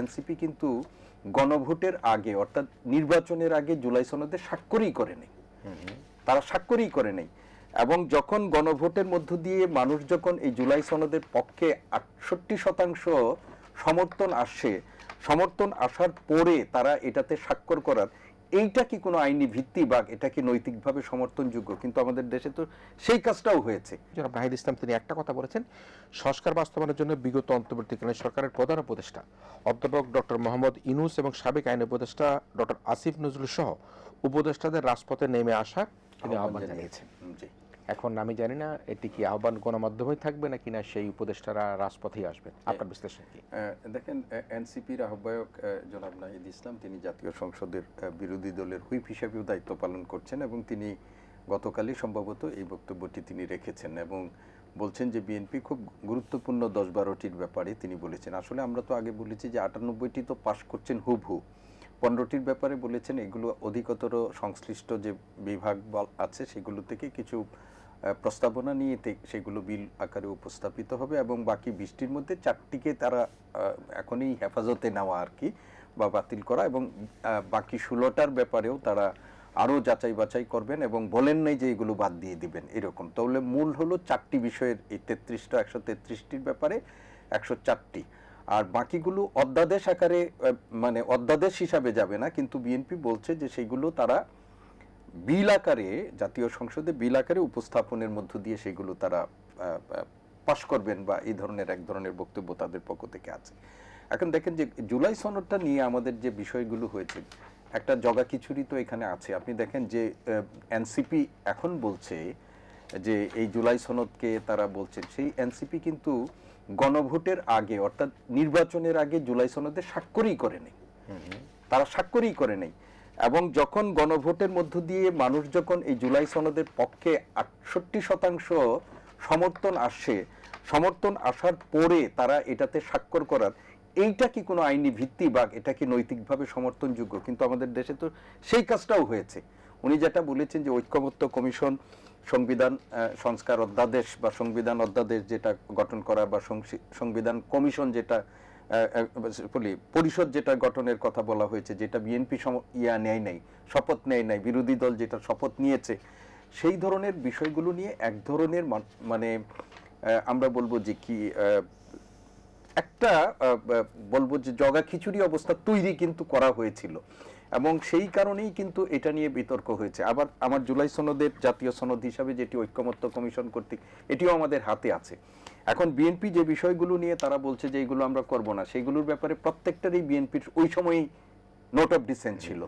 NCP কিন্তু গণভোটের আগে অর্থাৎ নির্বাচনের আগে জুলাই সনদে স্বাক্ষরই করে নেই, তারা স্বাক্ষরই করে নেই। এবং যখন গণভোটের মধ্য দিয়ে মানুষ যখন এই জুলাই সনদের পক্ষে 68% সমর্থন আসার পরে তারা এটাতে স্বাক্ষর করার, এইটা কি কোনো আইনি ভিত্তি বা এটা কি নৈতিকভাবে সমর্থনযোগ্য? কিন্তু আমাদের দেশে তো সেই কাজটাও হয়েছে। জনাব নাহিদ ইসলাম তিনি একটা কথা বলেছেন, সংস্কার বাস্তবায়নের জন্য বিগত অন্তর্বর্তীকালীন সরকারের প্রধান উপদেষ্টা অধ্যাপক ডক্টর মোহাম্মদ ইউনূস এবং সাবেক আইন উপদেষ্টা ডক্টর আসিফ নজরুল সহ উপদেষ্টাদের রাজপথে নেমে আসার তিনি আহ্বান জানিয়েছেন। এখন আমি জানি না এটি কি আহ্বান গণমাধ্যমে থাকবে নাকি না সেই উপদেষ্টারা রাজপথেই আসবেন, আপনার বিশ্লেষণ কি? দেখেন, এনসিপির আহ্বায়ক জনাব নাহিদ ইসলাম তিনি জাতীয় সংসদের বিরোধী দলের হুইপ হিসেবেও দায়িত্ব পালন করছেন এবং তিনি গতকালই সম্ভবত এই বক্তব্যটি তিনি রেখেছেন এবং বলছেন যে বিএনপি খুব গুরুত্বপূর্ণ 10-12টির ব্যাপারে তিনি বলেছেন। আসলে আমরা তো আগে বলেছি যে 98টি তো পাশ করছেন হুবহু, 15টির ব্যাপারে বলেছেন এগুলো অধিকতর সংশ্লিষ্ট যে বিভাগ আছে সেগুলো থেকে কিছু প্রস্তাবনা নিয়ে সেগুলো বিল আকারে উপস্থাপিত হবে এবং বাকি 20টির মধ্যে 4টিকে তারা এখনই হেফাজতে নেওয়া আর কি বা বাতিল করা, এবং বাকি 16টার ব্যাপারেও তারা আরও যাচাই বাছাই করবেন এবং বলেন নাই যে এগুলো বাদ দিয়ে দিবেন এরকম। তাহলে মূল হলো 4টি বিষয়ের, এই 133টির ব্যাপারে 104টি, আর বাকিগুলো অধ্যাদেশ আকারে মানে অধ্যাদেশ হিসাবে যাবে না, কিন্তু বিএনপি বলছে যে সেগুলো তারা বিল আকারে জাতীয় সংসদে বিল আকারে উপস্থাপনের মধ্য দিয়ে সেগুলো তারা পাশ করবেন বা এই ধরনের এক ধরনের বক্তব্য তাদের পক্ষ থেকে আছে। এখন দেখেন যে জুলাই সনদটা নিয়ে আমাদের যে বিষয়গুলো হয়েছে, একটা জগাখিচুড়ি তো এখানে আছে। আপনি দেখেন যে এনসিপি এখন বলছে যে এই জুলাই সনদকে তারা বলছেন, সেই এনসিপি কিন্তু গণভোটের আগে অর্থাৎ নির্বাচনের আগে জুলাই সনদে স্বাক্ষরই করে নেই, তারা স্বাক্ষরই করে নেই। এবং যখন গণভোটের মধ্য দিয়ে মানুষ যখন এই জুলাই সনদের পক্ষে 68% সমর্থন আসার পরে তারা এটাতে স্বাক্ষর করার, এইটা কি কোনো আইনি ভিত্তি বা এটা কি নৈতিকভাবে সমর্থনযোগ্য? কিন্তু আমাদের দেশে তো সেই কাজটাও হয়েছে। উনি যেটা বলেছেন যে ঐক্যমত্য কমিশন সংবিধান সংস্কার অধ্যাদেশ বা সংবিধান অধ্যাদেশ যেটা গঠন করা বা সংবিধান কমিশন যেটা পরিষদ যেটা গঠনের কথা বলা হয়েছে, যেটা বিএনপি নেয় নাই, শপথ নেয় নাই, বিরোধী দল যেটা শপথ নিয়েছে, সেই ধরনের বিষয়গুলো নিয়ে এক ধরনের মানে আমরা বলবো যে কি একটা বলবো যে জগাখিচুড়ি অবস্থা তৈরি কিন্তু করা হয়েছিল এবং সেই কারণেই কিন্তু এটা নিয়ে বিতর্ক হয়েছে। আবার আমার জুলাই সনদের জাতীয় সনদ হিসাবে যেটি ঐক্যমত্য কমিশন কর্তৃক, এটিও আমাদের হাতে আছে। এখন বিএনপি যে বিষয়গুলো নিয়ে তারা বলছে যে এইগুলো আমরা করব না, সেইগুলোর ব্যাপারে প্রত্যেকটারই বিএনপির ওই সময়ই নোট অফ ডিসেন্ট ছিল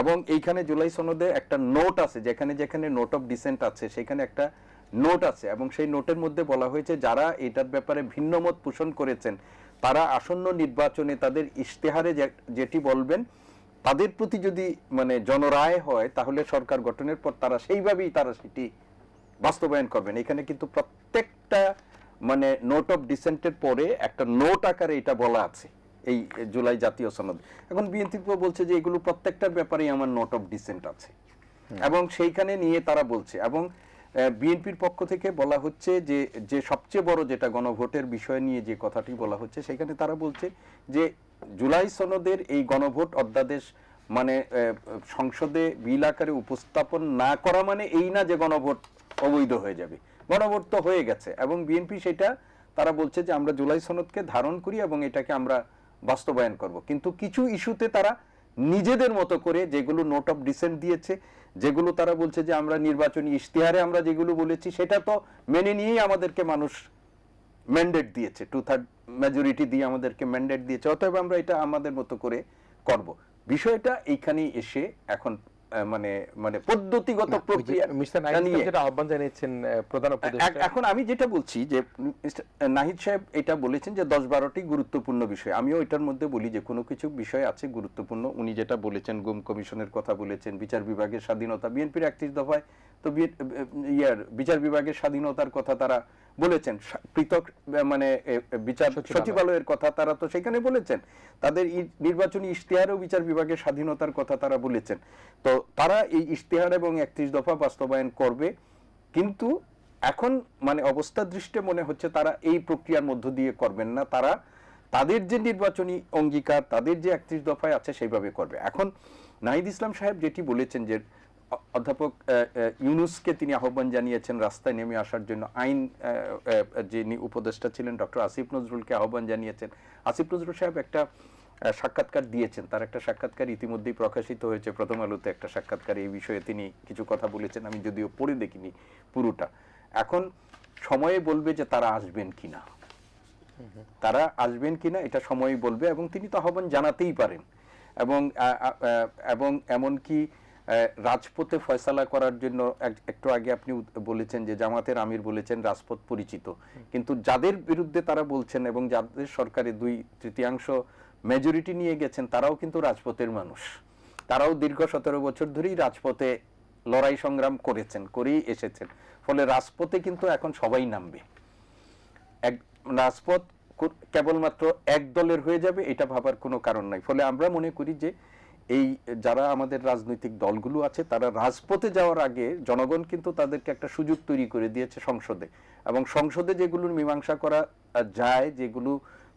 এবং এইখানে জুলাই সনদে একটা নোট আছে, যেখানে যেখানে নোট অফ ডিসেন্ট আছে সেখানে একটা নোট আছে এবং সেই নোটের মধ্যে বলা হয়েছে যারা এটার ব্যাপারে ভিন্ন মত পোষণ করেছেন তারা আসন্ন নির্বাচনে তাদের ইশতেহারে যেটি বলবেন তাদের প্রতি যদি মানে জনরায় হয় তাহলে সরকার গঠনের পর তারা সেইভাবেই তারা সেটি বাস্তবায়ন করবেন। এখানে কিন্তু প্রত্যেকটা মানে নোট অফ ডিসেন্টের পরে একটা নোট আকারে এটা বলা আছে এই জুলাই জাতীয় সনদ। এখন বিএনপি বলছে যে এগুলো প্রত্যেকটার ব্যাপারেই আমার নোট অফ ডিসেন্ট আছে এবং সেইখানে নিয়ে তারা বলছে এবং বিএনপির পক্ষ থেকে বলা হচ্ছে যে যে সবচেয়ে বড় যেটা গণভোটের বিষয় নিয়ে যে কথাটি বলা হচ্ছে সেখানে তারা বলছে যে জুলাই সনদের এই গণভোট অধ্যাদেশ মানে সংসদে বিল আকারে উপস্থাপন না করা মানে এই না যে গণভোট অবৈধ হয়ে যাবে, গণভোট তো হয়ে গেছে এবং বিএনপি সেটা তারা বলছে যে আমরা জুলাই সনদকে ধারণ করি এবং এটাকে আমরা বাস্তবায়ন করব। কিন্তু কিছু ইস্যুতে তারা নিজেদের মতো করে যেগুলো নোট অফ ডিসেন্ট দিয়েছে, যেগুলো তারা বলছে যে আমরা নির্বাচনী ইশতেহারে আমরা যেগুলো বলেছি সেটা তো মেনে নিয়েই আমাদেরকে মানুষ ম্যান্ডেট দিয়েছে, 2/3 মেজরিটি দিয়ে আমাদেরকে ম্যান্ডেট দিয়েছে, অতএব আমরা এটা আমাদের মতো করে করব। বিষয়টা এইখানেই এসে এখন মানে মানে পদ্ধতিগত প্রক্রিয়া যেটা আহ্বান জানিয়েছেন প্রধান উপদেষ্টা। এখন আমি যেটা বলছি যে নাহিদ সাহেব এটা বলেছেন যে 10-12টি গুরুত্বপূর্ণ বিষয়, আমিও এটার মধ্যে বলি যে কোনো কিছু বিষয় আছে গুরুত্বপূর্ণ। উনি যেটা বলেছেন গুম কমিশনের কথা বলেছেন, বিচার বিভাগের স্বাধীনতা, বিএনপির 31 দফায় তো বিচার বিভাগের স্বাধীনতার কথা তারা বলেছেন, পৃথক মানে বিচার সচিবালয়ের কথা তারা তো সেখানে বলেছেন, তাদের নির্বাচনী ইশতেহারেও বিচার বিভাগের স্বাধীনতার কথা তারা বলেছেন। তো তারা এই ইশতেহার এবং 31 দফা বাস্তবায়ন করবে, কিন্তু এখন মানে অবস্থা দৃষ্টে মনে হচ্ছে তারা এই প্রক্রিয়ার মধ্য দিয়ে করবেন না, তারা তাদের যে নির্বাচনী অঙ্গীকার, তাদের যে 31 দফায় আছে সেইভাবে করবে। এখন নাহিদ ইসলাম সাহেব যেটি বলেছেন যে অধ্যাপক ইউনূসকে তিনি আহ্বান জানিয়েছেন রাস্তায় নেমে আসার জন্য, আইন যিনি উপদেষ্টা ছিলেন ডক্টর আসিফ নজরুলকে আহ্বান জানিয়েছেন। আসিফ নজরুল সাহেব একটা সাক্ষাৎকার দিয়েছেন, তার একটা সাক্ষাৎকার ইতিমধ্যেই প্রকাশিত হয়েছে প্রথম আলোতে, একটা সাক্ষাৎকার এই বিষয়ে তিনি কিছু কথা বলেছেন, আমি যদিও পড়ে দেখিনি পুরোটা। এখন সময়ে বলবে যে তারা আসবেন কিনা, তারা আসবেন কিনা এটা সময়ই বলবে, এবং তিনি তো আহ্বান জানাতেই পারেন। এবং এমনকি রাজপথে ফয়সালা করার জন্য একটু আগে আপনি বলেছেন যে জামাতের আমির বলেছেন রাজপথ পরিচিত, কিন্তু যাদের বিরুদ্ধে তারা বলছেন এবং যাদের সরকারে 2/3 মেজরিটি নিয়ে গেছেন তারাও কিন্তু রাজপথের মানুষ, তারাও দীর্ঘ 17 বছর ধরেই রাজপথে লড়াই সংগ্রাম করেছেন, করেই এসেছেন। ফলে রাজপথে কিন্তু এখন সবাই নামবে, রাজপথ কেবলমাত্র এক দলের হয়ে যাবে এটা ভাবার কোনো কারণ নাই। ফলে আমরা মনে করি যে এই যারা আমাদের রাজনৈতিক দলগুলো আছে তারা রাজপথে যাওয়ার আগে জনগণ কিন্তু তাদেরকে একটা সুযোগ তৈরি করে দিয়েছে সংসদে, এবং সংসদে যেগুলোর মীমাংসা করা যায়, যেগুলো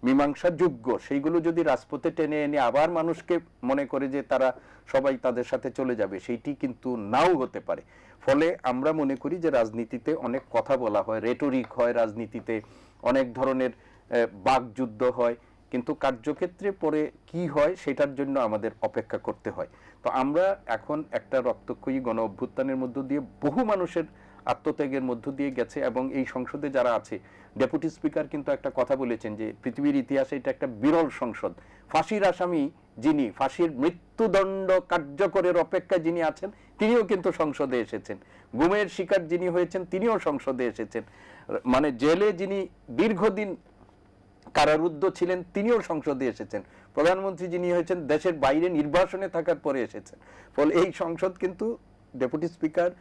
মীমাংসা যোগ্য, সেইগুলো যদি রাজপথে টেনে এনে আবার মানুষকে মনে করে যে তারা সবাই তাদের সাথে চলে যাবে, সেইটি কিন্তু নাও হতে পারে। ফলে আমরা মনে করি যে রাজনীতিতে অনেক কথা বলা হয়, রেটরিক হয়, রাজনীতিতে অনেক ধরনের বাকযুদ্ধ হয়, কিন্তু কার্যক্ষেত্রে পরে কি হয় সেটার জন্য আমাদের অপেক্ষা করতে হয়। তো আমরা এখন একটা রক্তক্ষয়ী গণ অভ্যুত্থানের মধ্য দিয়ে বহু মানুষের আত্মত্যাগের মধ্য দিয়ে গেছে, এবং এই সংসদে যারা আছে, ডেপুটি স্পিকার কিন্তু একটা কথা বলেছেন যে পৃথিবীর ইতিহাসে এটা একটা বিরল সংসদ। ফাঁসির আসামি যিনি, ফাঁসির মৃত্যুদণ্ড কার্যকরের অপেক্ষায় যিনি আছেন তিনিও কিন্তু সংসদে এসেছেন, গুমের শিকার যিনি হয়েছেন তিনিও সংসদে এসেছেন, মানে জেলে যিনি দীর্ঘদিন কারারুদ্ধ ছিলেন তিনিও সংসদে এসেছেন, প্রধানমন্ত্রী যিনি হয়েছেন দেশের বাইরে নির্বাসনে থাকার পরে এসেছেন। ফলে এই সংসদ কিন্তু ডেপুটি স্পিকার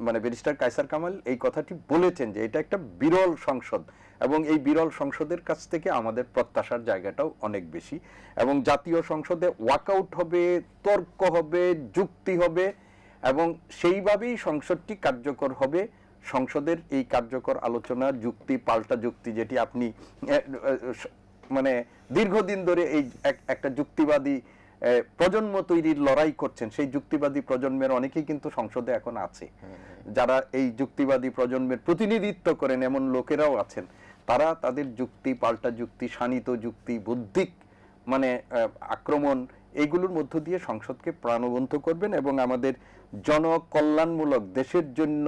মানে ব্যারিস্টার কায়সার কামাল এই কথাটি বলেছেন যে এটা একটা বিরল সংসদ, এবং এই বিরল সংসদের কাছ থেকে আমাদের প্রত্যাশার জায়গাটাও অনেক বেশি। এবং জাতীয় সংসদে ওয়াকআউট হবে, তর্ক হবে, যুক্তি হবে, এবং সেইভাবেই সংসদটি কার্যকর হবে। সংসদের এই কার্যকর আলোচনা, যুক্তি, পাল্টা যুক্তি, যেটি আপনি মানে দীর্ঘদিন ধরে এই একটা যুক্তিবাদী প্রজন্ম তৈরির লড়াই করছেন, সেই যুক্তিবাদী প্রজন্মের অনেকেই কিন্তু সংসদে এখন আছে, যারা এই যুক্তিবাদী প্রজন্মের প্রতিনিধিত্ব করেন এমন লোকেরাও আছেন। তারা তাদের যুক্তি, পাল্টা যুক্তি, শানিত যুক্তি, বুদ্ধিক মানে আক্রমণ, এইগুলোর মধ্য দিয়ে সংসদকে প্রাণবন্ত করবেন, এবং আমাদের জনকল্যাণমূলক, দেশের জন্য,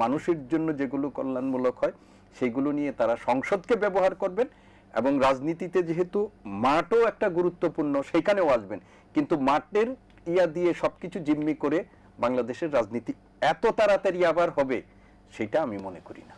মানুষের জন্য যেগুলো কল্যাণমূলক হয় সেগুলো নিয়ে তারা সংসদকে ব্যবহার করবেন। এবং রাজনীতিতে যেহেতু মাঠও একটা গুরুত্বপূর্ণ, সেখানেও আসবেন, কিন্তু মাঠের ইয়া দিয়ে সবকিছু জিম্মি করে বাংলাদেশের রাজনীতি এত তাড়াতাড়ি আবার হবে সেটা আমি মনে করি না।